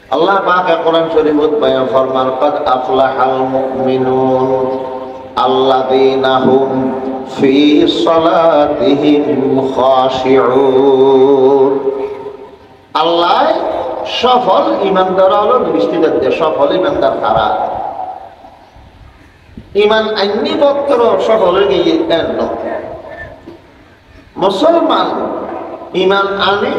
আল্লাহ পাক কোরআন শরীফত বয়ান ফরমান قد أفلح المؤمنون الذين هم في صلاتهم خاشعون আল্লাহ সফল ঈমানদার হলো দৃষ্টিতে সফল ঈমানদার কারা ঈমান আইনি বক্তর সফল গিয়ে এন্ন মুসলমান ঈমান আনি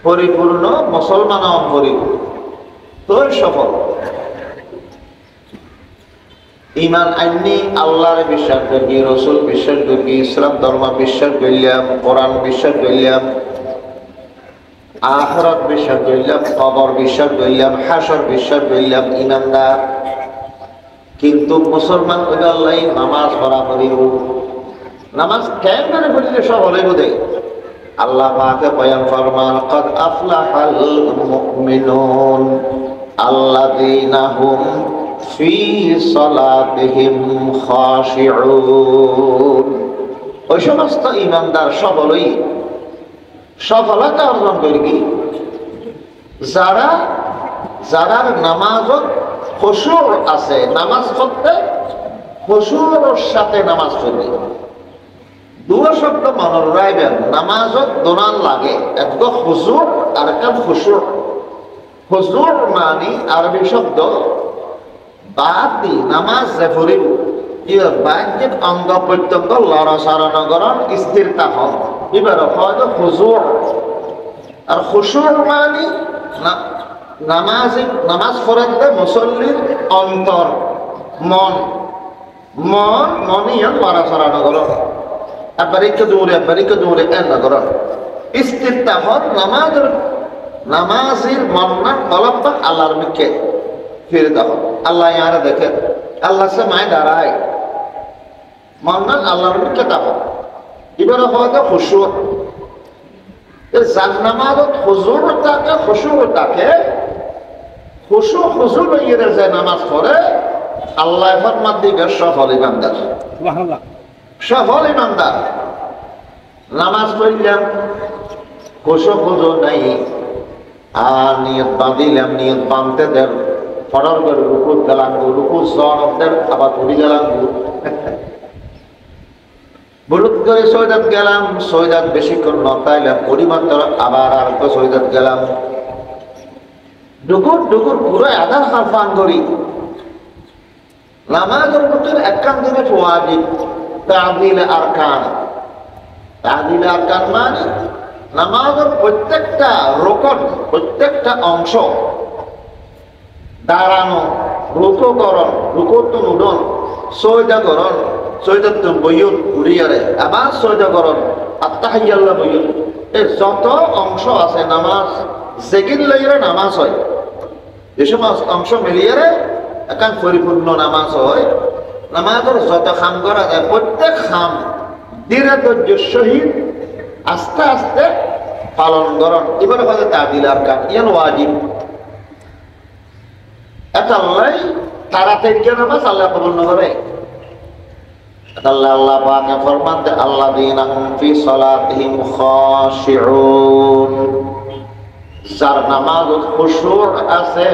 পরিপূর্ণ মুসলমান পরিপূর্ণ তো সফল ঈমান আইনি আল্লাহর বিশ্বাস করি রাসূল বিশ্বাস করি ইসলাম ধর্ম বিশ্বাস করিলাম কোরআন বিশ্বাস করিলাম আখিরাত বিশ্বাস করিলাম কবর বিশ্বাস করিলাম হাসর বিশ্বাস করিলাম ঈমানদার কিন্তু মুসলমান হইলে আল্লাহ নামাজ পড়া করিব নামাজ কেমনে পড়লে সব হলে বোধে আল্লাহ পাকে বয়ান ফরমান قد أفلح المؤمنون الذين هم في صلاتهم خاشعون ওই সমস্ত ঈমানদার সফলই সফলতা অর্জন করি যারা যারা নামাজত খুশুর আছে নামাজ পড়তে খুশুর সাথে নামাজ পড়বে দুটো শব্দ মনে রাখবেন নামাজত দোনান লাগে একটা খুশুর আর একটা খুশুর খুশুর মানে আরবি শব্দ বাদি নামাজ যে পড়িব এবার বাহ্যিক অঙ্গ প্রত্যঙ্গ লড়াচড়া নগরণ স্থিরতা হন এবার হয়তো খুশুর আর খুশুর মানে নামাজ পড়াতে মুসল্লির অন্তর মন মন মনিয়া লড়াচড়া নগরণ একবারিকে দূরে এর নগরণ স্থিরতা হন নামাজের মন্না কলব্বা আল্লাহর মিকে ফিরে তখন আল্লাহ ইয়ারে দেখে আল্লাহ সে মায় দাঁড়ায় মন্নান আল্লাহর মিকে তখন এবারে হয়তো খুশুর যার নামাজত হুজুর থাকে খুশুর থাকে খুশু লইয়ে যে নামাজ পড়ে আল্লাহ ফরমান দিবে সফল ইমানদার সফল ইমানদার নামাজ পড়লাম খুশু নাই আর নিয়ত বাঁধিলাম নিয়ত বাঁধতে দেন ফটর করে রুকুত গেলাম রুকুত সনদের আবার ঘুরি গেলাম বুলুত করে সৈদাত গেলাম সৈদাত বেশিক্ষণ নতাইলাম পরিমাত্র আবার আর তো সৈদাত গেলাম ডুকুর ডুকুর পুরো আধার হারফান করি নামাজের ভিতরে একখান থেকে ওয়াজিব তা'দিল আরকান মানে নামাজের প্রত্যেকটা রুকন প্রত্যেকটা অংশ দাঁড়ানো রুকুকরণ রুকুতুন উডন সজদাকরণ সজদাতুন বইয়ুন উড়িয়ারে আবার সজদাকরণ আত্তাহিয়াল্লাহ বইয়ুন এই যত অংশ আছে নামাজ সেকেন্ড লইরে নামাজ হয় যে সমস্ত অংশ মিলিয়ে একটা পরিপূর্ণ নামাজ হয় নামাজের যত খাম করা যায় প্রত্যেক খাম ধীরে ধৈর্য সহিত আস্তে আস্তে পালন করণ এবারে হয়তো তা'দিল আরকান ইয়ান ওয়াজিব এটা আল্লাহ তাড়াতাড়ি নামাজ আল্লাহ কবুল করে আল্লাহ পাকে ফরমান দেন আল্লাযীনা হুম ফি সালাতিহিম খাশিউন যার নামাজত খুশুর আছে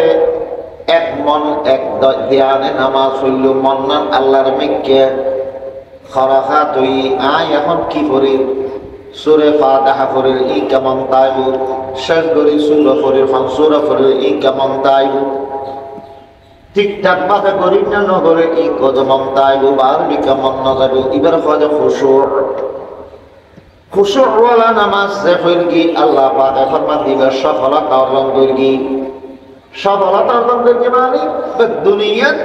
এক মন এক ধ্যানে নামাজ হইল মন্নান আল্লাহর মিকে খরাখা তুই আয় এখন কি করি সূরা ফাতিহা পড়ি ই কেমন তাইবু শেষ করি সূরা পড়ি সূরা পড়ি ই কেমন তাইবু ঠিকঠাক ভাবে করি না নগরে ই কদমম তাইবু বার বি কেমন না যাবো এবার হয় খুশুর ওয়ালা নামাজ যে পড়ি আল্লাহ পাক ফরমান দিবে সফলতা অর্জন করি সফলতা অর্জন করি মানে দুনিয়ার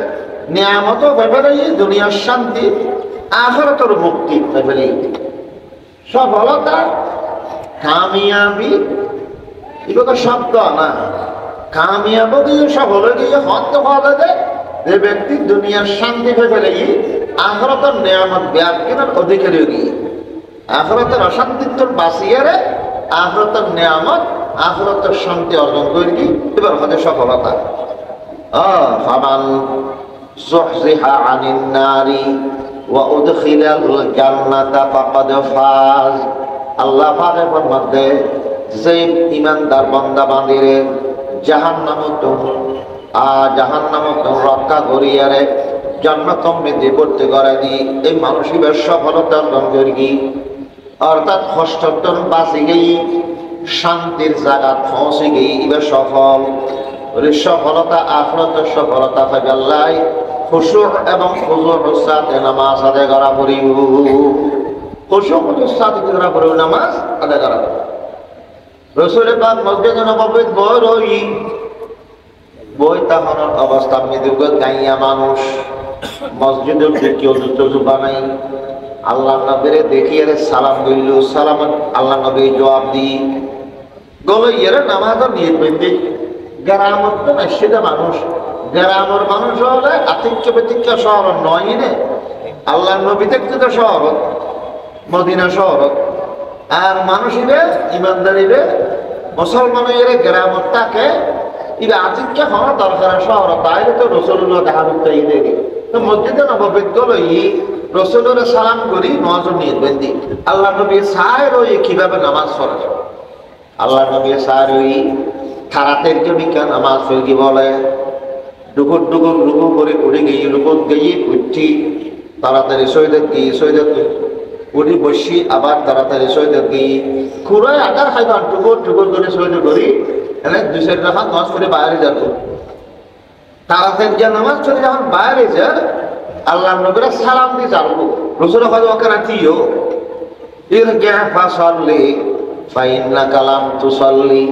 নিয়ামত ব্যাপারে দুনিয়ার শান্তি আখিরাতের মুক্তি ব্যাপারে সফলতা কামিয়াবি এগুলো শব্দ না কামিয়াবি দিয়ে সফল গিয়ে হত হওয়া যায় যে ব্যক্তি দুনিয়ার শান্তি ব্যাপারে আখিরাতের নিয়ামত ব্যাপকের অধিকারী গিয়ে আখিরাতের অশান্তিত্বর বাঁচিয়ারে আখিরাতের নিয়ামত আখিরাতের শান্তি অর্জন করি এবার হতে সফলতা ফামান যুহজিহা আনিন নারি ওয়া উদখিলাল জান্নাতা ফাকাদ ফাজ আল্লাহ পাকের মধ্যে যে ঈমানদার বান্দা বান্দীরে জাহান্নামত রক্ষা করিয়ারে জান্নাত মধ্যে ভর্তি করে দি। এই মানসিকের সফলতা অর্জন করি, অর্থাৎ কষ্টটন বাঁচি গেই, শান্তির জায়গা পৌঁছে গেই, এবার সফল সফলতা আখরত সফলতা পাইবে আল্লাহ খুশুর এবং খুজুর সাথে নামাজ আদায় করা করিব। খুশুর খুজুর সাথে করা করিব, নামাজ আদায় করা। রাসূল পাক মসজিদে নববীত বই রই, বই তাহানোর অবস্থা মৃদুগ গাইয়া মানুষ মসজিদের কেউ জুতো বানাই আল্লাহ নবীরে দেখিয়ে সালাম দিল। সালাম আল্লাহ নবী জবাব দি গলো ইয়ের নামাজও নিয়ে পেন্দি। গ্রামত তো নিশ্চিত মানুষ, গ্রামের মানুষ হলে আতিক্য ব্যতিক্য শহর নয় নে, আল্লাহ নবী দেখতে তো শহর মদিনা শহর। আর মানুষের ইমানদারিরে মুসলমানের গ্রামত থাকে ইবে আতিক্য হওয়া দরকার শহর, তাইলে তো রসুল্লাহ দেখা করতে দেবে। তো মসজিদে নববীত গলো রসুলের সালাম করি নজর নিয়ে বেন্দি। আল্লাহ নবী সায় রই কিভাবে নামাজ পড়ে, আল্লাহ নবী সায় রই খারাতের জমিকা নামাজ ফেলকি বলে ডুকুর ডুকুর রুকু করে উঠে গিয়ে রুকুত গিয়ে উঠছি, তাড়াতাড়ি সৈয়দ গিয়ে সৈয়দ উঠি বসি, আবার তাড়াতাড়ি সৈয়দ গিয়ে খুঁড়ায় আকার খাইবার টুকুর টুকুর করে সৈয়দ করি এনে 200 টাকা নামাজ করে বাইরে যাব। তাড়াতাড়ি যে নামাজ চলে যখন বাইরে যায় আল্লাহ নবীরা সালাম দিয়ে যাবো। রসুল হয়তো ওখানে তিও এর জ্ঞান ফাঁসলি ফাইন্না কালাম তুসল্লি।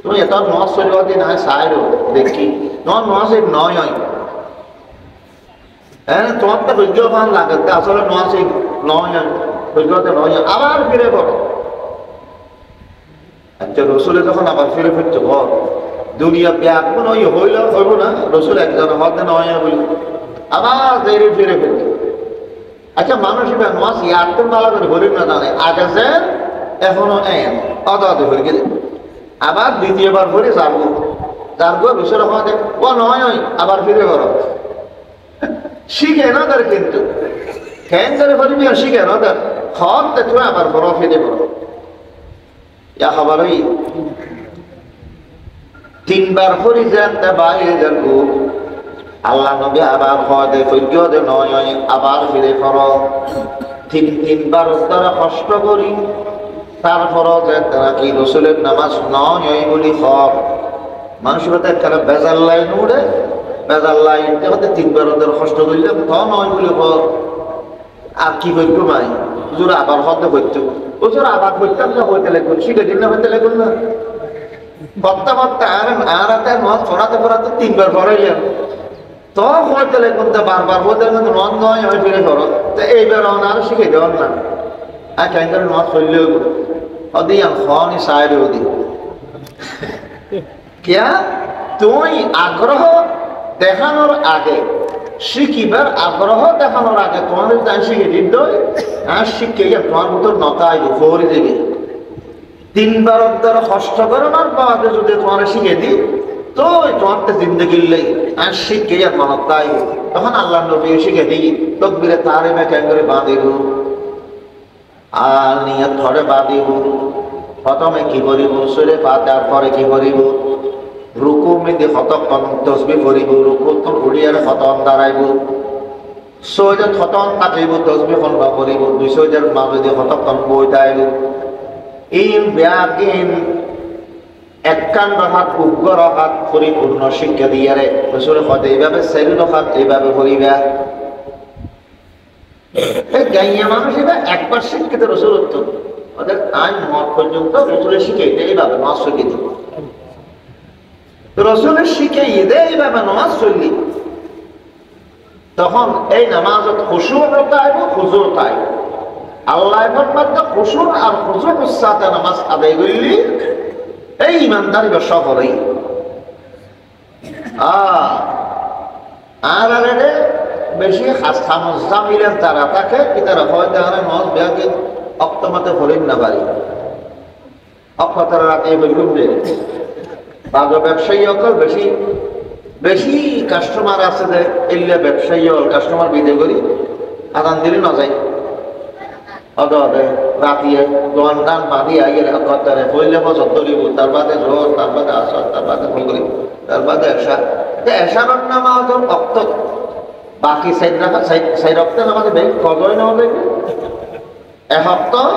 তুমি এত নামাজ চলে দিন হয় সাইরো দেখি নামাজ নয় হয় হ্যাঁ, তোমার তো বিজ্ঞান লাগে আসলে নামাজ নয় হয়, বিজ্ঞাতে নয় আবার ফিরে পড়ো। আচ্ছা রসুলে যখন আবার ফিরে ফিরতে ঘর দুনিয়া ব্যাগ নয় হইল হইব না, রসুল একজন হতে নয় বলি আবার দেরি ফিরে ফিরতে। আচ্ছা মানুষ নামাজ ইয়ারতে ভালো করে হরিব না জানে আগে যে এখনো অদাতে হয়ে গেলে আবার দ্বিতীয়বার ভরে যাবো যাবো রসুল আমাদের ও নয় আবার ফিরে করো শিখে না তার, কিন্তু কেন ধরে হরিবি শিখে না তার হক দেখো আবার বড় ফিরে করো। ইয়া খবর হই 3 বার হরি যাতে বাইরে যাবো আল্লাহ নবী আবার হদে ফজদে নয় আবার ফিরে করো। 3 বার তারা কষ্ট করি তারপর যে তারা কি রসুলের নামাজ নয় বলি হক মানুষের কথা একটা বেজার লাইন উড়ে বেজার লাইন 3 বার ওদের কষ্ট করলে তো নয় বলি হক। আর কি করতো মাই হুজুর আবার হতে হইতো হুজুর আবার করতাম না হইতে লাগবে শিখে দিন না হইতে লাগবে না করতে করতে আর নামাজ পড়াতে পড়াতে 3 বার পড়াইলেন তো হইতে লাগবে তো বারবার হইতে লাগবে নয় নয় হয় ফিরে করো। তো এইবার আর শিখে দেওয়ার না আর কেন করে নামাজ পড়লেও অদি আমি সাইডে ওদি কিয়া তুই আগ্রহ দেখানোর আগে শিখিবার আগ্রহ দেখানোর আগে তোমার যদি শিখে দিত আর শিখে তোমার ভিতর নতাই ফোরে দেবে। 3 বার দ্বারা কষ্ট করানোর বাদে যদি তোমার শিখে দিই তো তোমার তো জিন্দগি লেই আর শিখে মনতাই তখন আল্লাহ নবী শিখে দিই তকবিরে তারে মে কেন করে বাঁধিব আর নিয়ত ধরে বাঁধিব। প্রথমে কি করিব সুরে ফাতিহার পরে কি করিব রুকু মধ্যে কতক্ষণ তসবিহ করিব, রুকু তো উড়িয়ার খতম দাঁড়াইব, সৈয়দ খতম থাকিব তসবিহ খন্ড করিব, 200 মাঝে কতক্ষণ বই দাইব। এই ব্যাগিন 51 রাকাত উগ্র রাকাত পরিপূর্ণ শিক্ষা দিয়ারে রসুল হতে এইভাবে 4 রাকাত এইভাবে করিবা। এই গাইয়া মানুষ এটা একবার শিক্ষিত রসুল উত্তর ওদের আইন মত পর্যন্ত রসুলের শিখে এইভাবে নামাজ শিখে দিব। রসুলের শিখে এইভাবে নামাজ চললি তখন এই নামাজত খুশুর তাইব খুজুর তাইব আল্লাহ মধ্যে খুশুর আর খুজুর সাথে নামাজ আদায় করলি এই ইমানদারি সফলই। আর আরে বেশি খামজামিলের দ্বারা থাকে তারা হয় তাহলে নজ ব্যাগে অক্তমাতে হরিণ না পারি অক্ষতারা রাতে বলুন যে বাজার ব্যবসায়ী অকল বেশি বেশি কাস্টমার আছে যে এলে ব্যবসায়ী হল কাস্টমার বিদে করি আদান দিলে না যায় অদে রাতিয়ে দোয়ান দান বাঁধি আইয়ে অক্ষতারে হইলে বছর ধরিব তার বাদে জ্বর তার বাদে আসর তার তারপরে এশার নামাজ অক্ত বাকি সাইড রক্ত নামাজ ফজর নামাজ হপ্তাহ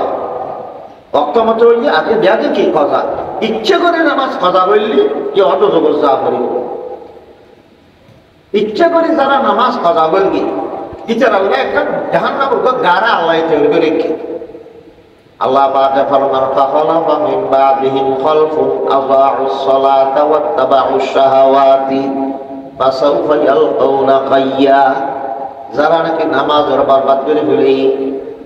অক্ত মতো হইলে আগে দেখে কি কথা ইচ্ছে করে নামাজ কথা বললি কি অত জগৎ যা করি ইচ্ছে করে যারা নামাজ কথা বলবি ইচ্ছার আল্লাহ একটা জাহান্নাম গাড়া আল্লাহ তৈরি করে রেখে আল্লাহ পাকে ফরমান ফাখলাফা মিন বাদিহিম খালফুন আযাউস সালাতা ওয়াত্তাবাউস শাহাওয়াতি ফাসাউফা ইয়ালকাউনা গায়্যা যারা নাকি নামাজ বরবাদ করে ফেলে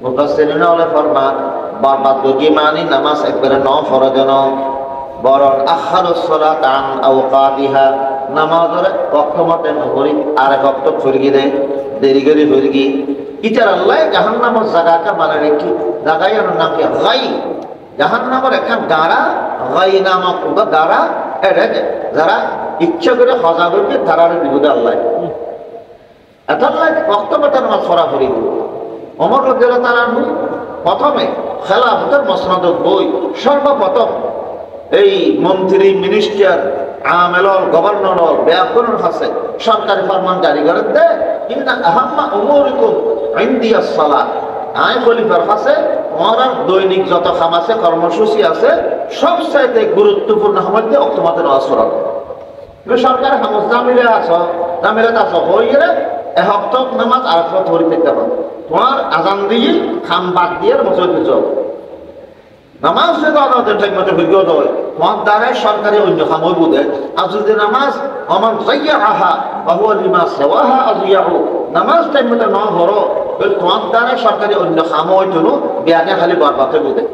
মুফাসসিরিন হলে ফরমান বরবাদ করে মানে নামাজ একবারে ন ফরজ ন বরং আখারুস সালাত আন আওকাতিহা নামাজের ওয়াক্ত মতে নকরি আর এক ওয়াক্ত ফিরিয়ে দেয় দেরি করে ফিরিয়ে ইটার আল্লাহ জাহান্নামের জায়গাটা মানে রেখে জায়গার নাম কি গাই জাহান্নামের একটা গাড়া গাই নামক গাড়া এটা যারা ইচ্ছা করে হজা করবে তারা বিরুদ্ধে আল্লাহ এটা আল্লাহ বক্তব্যটা নামাজ সরাসরি ওমর রাদিয়াল্লাহু তাআলা প্রথমে খেলাফতের মসনদ বই সর্বপ্রথম এই মন্ত্রী মিনিস্টার আমেলর গভর্নর ব্যাকরণ আছে সরকারি ফরমান জারি করে দে ইন্না আহাম্মা উমুরিকুম ইনদিয়াস সালাত আই খলিফার কাছে ওনার দৈনিক যত কাম আছে কর্মসূচি আছে সবচাইতে গুরুত্বপূর্ণ মধ্যে অক্তমাতে নামাজ পড়া সরকার হামস জামিলে আছো হইরে এক হপ্তাহ নামাজ আর একটা ধরে পেতে পারো তোমার আজান দিয়ে খাম বাদ দিয়ে মসজিদে যাও নামাজ যদি আদালতের ঠিক মতো বিজ্ঞত হয় তোমার দ্বারাই সরকারি অন্য খামই বুঝে আর যদি নামাজ আমার জাইয়া আহা বাহুয়া লিমা সেওয়াহা আজিয়াহু নামাজ টাইম মতো না হরো তোমার দ্বারাই সরকারি অন্য খামই জন্য বিয়াকে খালি বরবাদে বুঝে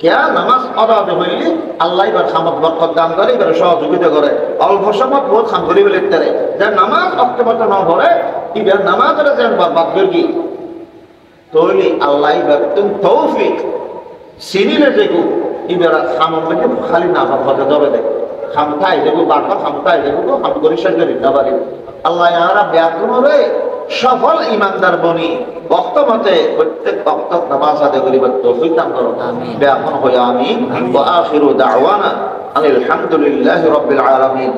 কেয়া নামাজ আদালতে হইলে আল্লাহ এবার খামত বরকত দান করে এবার সহযোগিতা করে অল্প সময় বহুত খাম করি বলে তারে যে নামাজ অক্টোবর না ভরে এবার নামাজের যেন বরবাদ করি তৈলি আল্লাহ এবার তুমি তৌফিক সিনিলে দেখো এবার খামর মধ্যে খালি না হতে যাবে দেখ খামতাই দেখো বারটা খামতাই দেখো তো খাম করি শেষ করি না পারি আল্লাহ ইয়ারা ব্যাকরণ রে সফল ইমানদার বনি বক্ত মতে প্রত্যেক বক্ত নামাজ আদায় করিবার তৌফিক দান করো ব্যাকরণ হয়ে আমিন ওয়া আখিরু দাওয়ানা আলহামদুলিল্লাহি রাব্বিল আলামিন